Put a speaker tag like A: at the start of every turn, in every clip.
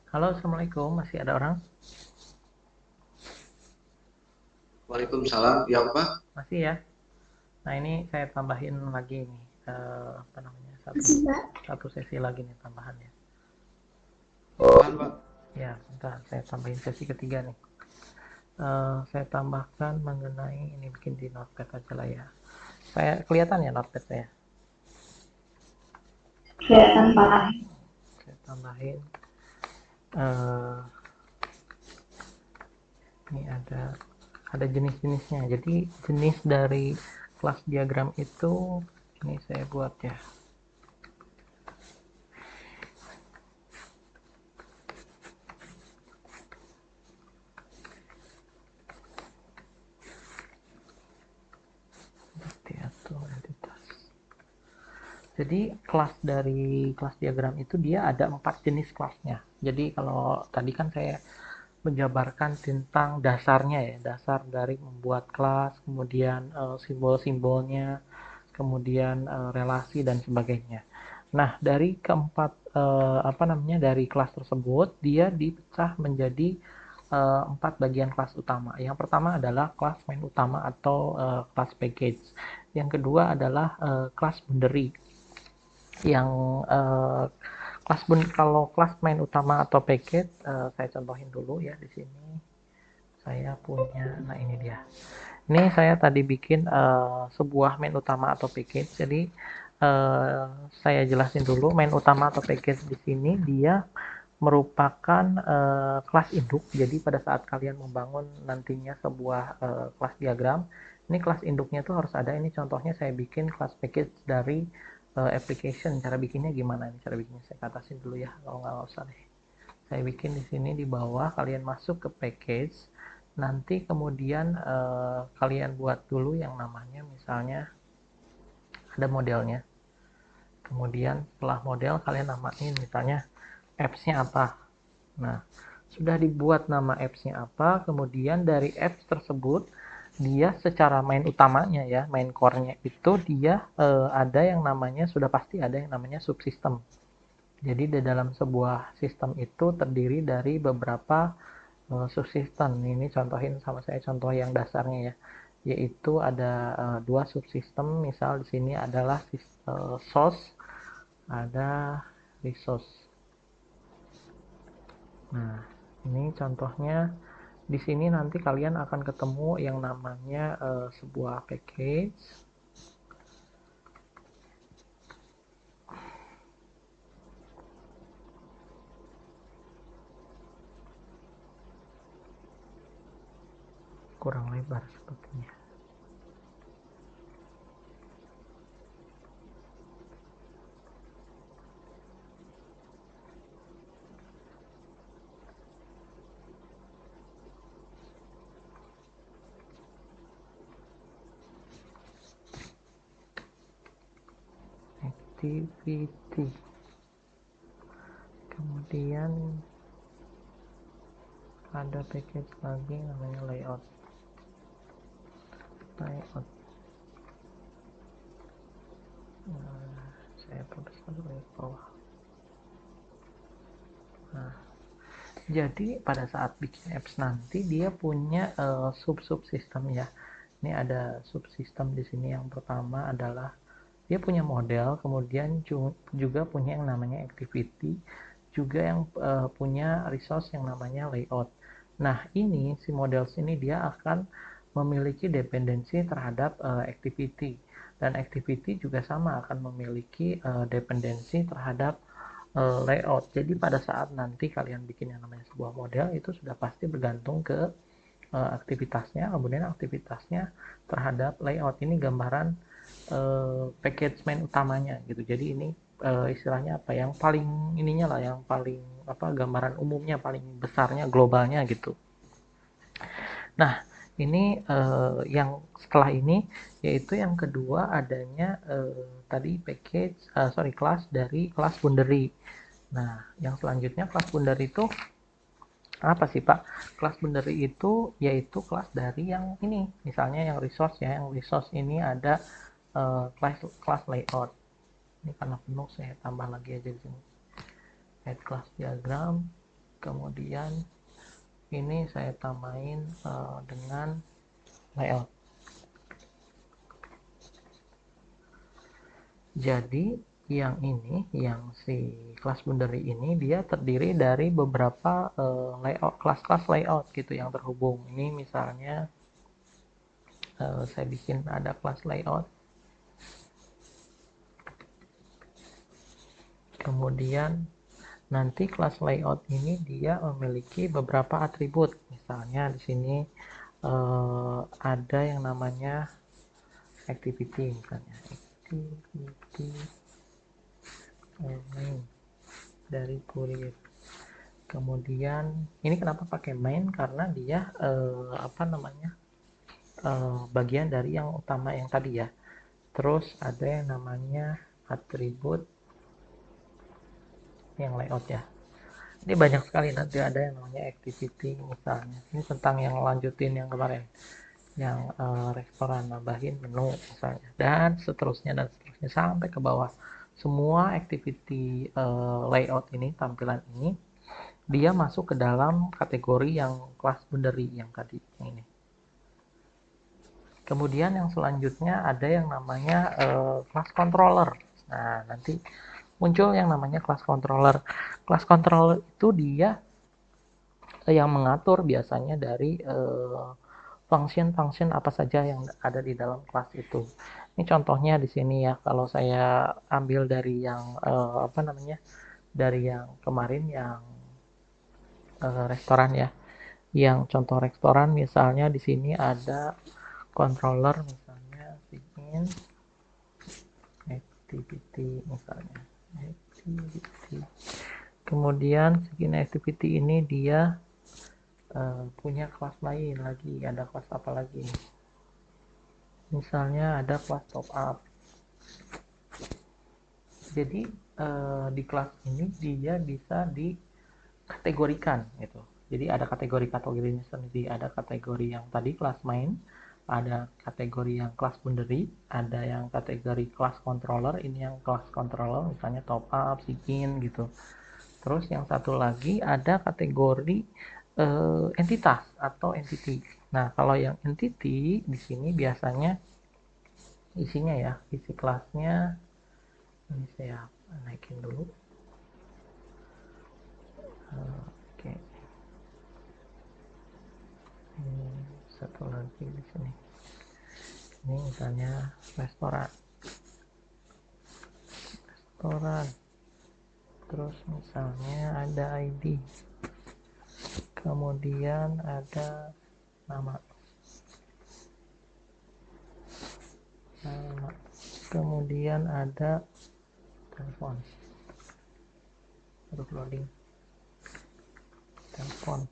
A: Halo, Assalamualaikum. Masih ada orang?
B: Waalaikumsalam. Ya, Pak.
A: Masih ya? Nah, ini saya tambahin lagi nih, apa namanya, satu,
B: Masih, Pak.
A: satu sesi lagi nih tambahannya.
B: Apaan, Pak?
A: Ya, bentar, saya tambahin sesi ketiga nih. Saya tambahkan mengenai, ini bikin di notepad aja lah ya. Saya kelihatan ya notepad saya?
B: Kelihatan, Pak.
A: Saya tambahin, eh ini ada jenis-jenisnya. Jadi, jenis dari kelas diagram itu, ini saya buat ya. Diatur entitas. Jadi kelas diagram itu dia ada 4 jenis kelasnya. Jadi kalau tadi kan saya menjabarkan tentang dasarnya ya, dasar dari membuat kelas, kemudian simbol-simbolnya, kemudian relasi dan sebagainya. Nah, dari keempat apa namanya dari kelas tersebut dia dipecah menjadi 4 bagian kelas utama. Yang pertama adalah kelas main utama atau kelas package. Yang kedua adalah kelas boundary yang kalau kelas main utama atau package saya contohin dulu ya di sini saya punya. Nah, ini dia, ini saya tadi bikin sebuah main utama atau package. Jadi uh, saya jelasin dulu main utama atau package di sini dia merupakan kelas induk. Jadi pada saat kalian membangun nantinya sebuah kelas diagram, ini kelas induknya tuh harus ada. Ini contohnya saya bikin kelas package dari application. Cara bikinnya gimana? Ini cara bikinnya saya katasin dulu ya, kalau nggak usah deh. Saya bikin di sini di bawah, kalian masuk ke package, nanti kemudian kalian buat dulu yang namanya misalnya ada modelnya. Kemudian setelah model kalian namain misalnya apps-nya apa. Nah, sudah dibuat nama apps-nya apa, kemudian dari apps tersebut dia secara main utamanya ya, main core-nya itu dia ada yang namanya, sudah pasti ada yang namanya subsystem. Jadi di dalam sebuah sistem itu terdiri dari beberapa subsystem. Ini contohin sama saya contoh yang dasarnya ya, yaitu ada dua subsystem. Misal di sini adalah source, ada resource. Nah, ini contohnya. Di sini nanti kalian akan ketemu yang namanya sebuah package. Kurang lebar sepertinya. Activity. Kemudian ada package lagi namanya layout. Layout. Nah, saya tulis dulu di bawah. Nah, jadi pada saat bikin apps nanti dia punya sub-subsystem ya. Ini ada subsystem di sini. Yang pertama adalah dia punya model, kemudian juga punya yang namanya activity, juga yang punya resource yang namanya layout. Nah, ini si model ini dia akan memiliki dependensi terhadap activity, dan activity juga sama akan memiliki dependensi terhadap layout. Jadi pada saat nanti kalian bikin yang namanya sebuah model itu sudah pasti bergantung ke aktivitasnya, kemudian aktivitasnya terhadap layout. Ini gambaran package main utamanya gitu. Jadi ini istilahnya apa, yang paling ininya lah, yang paling apa, gambaran umumnya, paling besarnya, globalnya gitu. Nah, ini yang setelah ini yaitu yang kedua adanya tadi package sorry kelas dari kelas boundary. Nah, yang selanjutnya kelas boundary itu apa sih Pak? Kelas boundary itu yaitu kelas dari yang ini, misalnya yang resource ya, yang resource ini ada kelas layout. Ini karena penuh saya tambah lagi aja di sini. Add class diagram. Kemudian ini saya tambahin dengan layout. Jadi yang ini, yang si kelas boundary ini, dia terdiri dari beberapa layout, kelas-kelas layout gitu yang terhubung. Ini misalnya saya bikin ada kelas layout, kemudian nanti kelas layout ini dia memiliki beberapa atribut. Misalnya di sini ada yang namanya activity, misalnya activity main dari kurir. Kemudian ini kenapa pakai main, karena dia bagian dari yang utama yang tadi ya. Terus ada yang namanya atribut yang layout ya. Ini banyak sekali, nanti ada yang namanya activity misalnya. Ini tentang yang lanjutin yang kemarin, yang restoran, nambahin menu misalnya, dan seterusnya sampai ke bawah. Semua activity layout ini, tampilan ini, dia masuk ke dalam kategori yang kelas boundary yang tadi ini. Kemudian yang selanjutnya ada yang namanya class controller. Nah, nanti muncul yang namanya class controller. Class controller itu dia yang mengatur biasanya dari function-function apa saja yang ada di dalam kelas itu. Ini contohnya di sini ya. Kalau saya ambil dari yang dari yang kemarin yang restoran ya. Yang contoh restoran misalnya di sini ada controller misalnya begin activity misalnya activity. Kemudian begin activity ini dia punya kelas lain lagi, ada kelas apa lagi, misalnya ada kelas top up. Jadi di kelas ini dia bisa dikategorikan gitu. Jadi ada kategorinya sendiri, ada kategori yang tadi kelas main, ada kategori yang kelas boundary, ada yang kategori kelas controller, ini yang kelas controller misalnya top up, sign gitu. Terus yang satu lagi ada kategori entitas atau entity. Nah, kalau yang entity di sini biasanya isinya ya, isi kelasnya ini saya naikin dulu. Oke. Ini satu lagi di sini. Ini misalnya restoran. Terus misalnya ada ID. Kemudian ada nama. Kemudian ada telepon. Untuk loading telepon.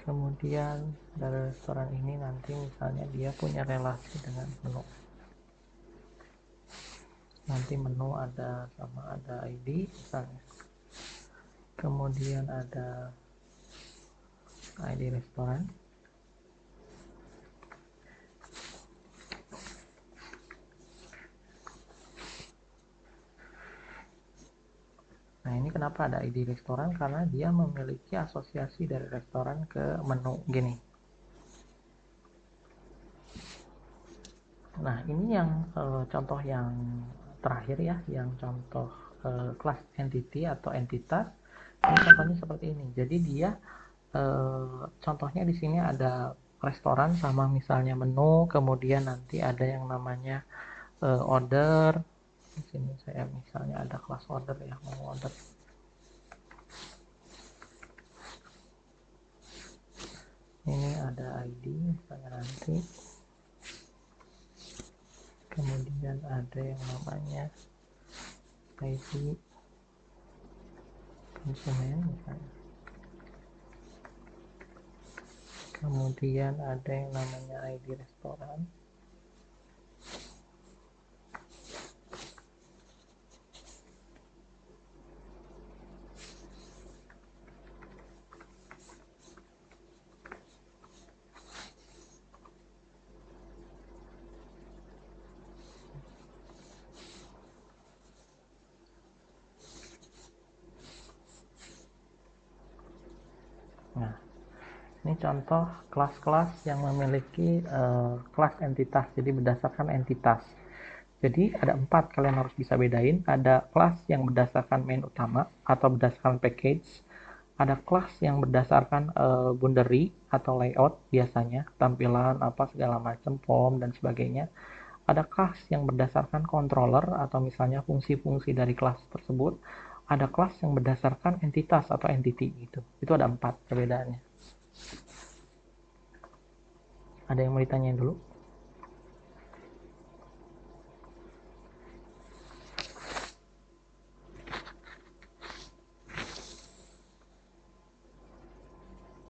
A: Kemudian dari restoran ini nanti misalnya dia punya relasi dengan menu. Nanti menu ada sama ada ID misalnya. Kemudian ada ID restoran. Nah, ini kenapa ada ID restoran, karena dia memiliki asosiasi dari restoran ke menu gini. Nah, ini yang contoh yang terakhir ya, yang contoh kelas entity atau entitas. Ini contohnya seperti ini. Jadi dia contohnya di sini ada restoran sama misalnya menu, kemudian nanti ada yang namanya order. Di sini saya misalnya ada kelas order ya, mau order. Ini ada ID misalnya nanti. Kemudian ada yang namanya ID konsumen misalnya. Kemudian ada yang namanya ID restoran. Ini contoh kelas-kelas yang memiliki kelas entitas, jadi berdasarkan entitas. Jadi ada 4 kalian harus bisa bedain. Ada kelas yang berdasarkan main utama atau berdasarkan package. Ada kelas yang berdasarkan boundary atau layout biasanya, tampilan apa segala macam, form dan sebagainya. Ada kelas yang berdasarkan controller atau misalnya fungsi-fungsi dari kelas tersebut. Ada kelas yang berdasarkan entitas atau entity gitu. Itu ada 4 perbedaannya. Ada yang mau ditanyain dulu?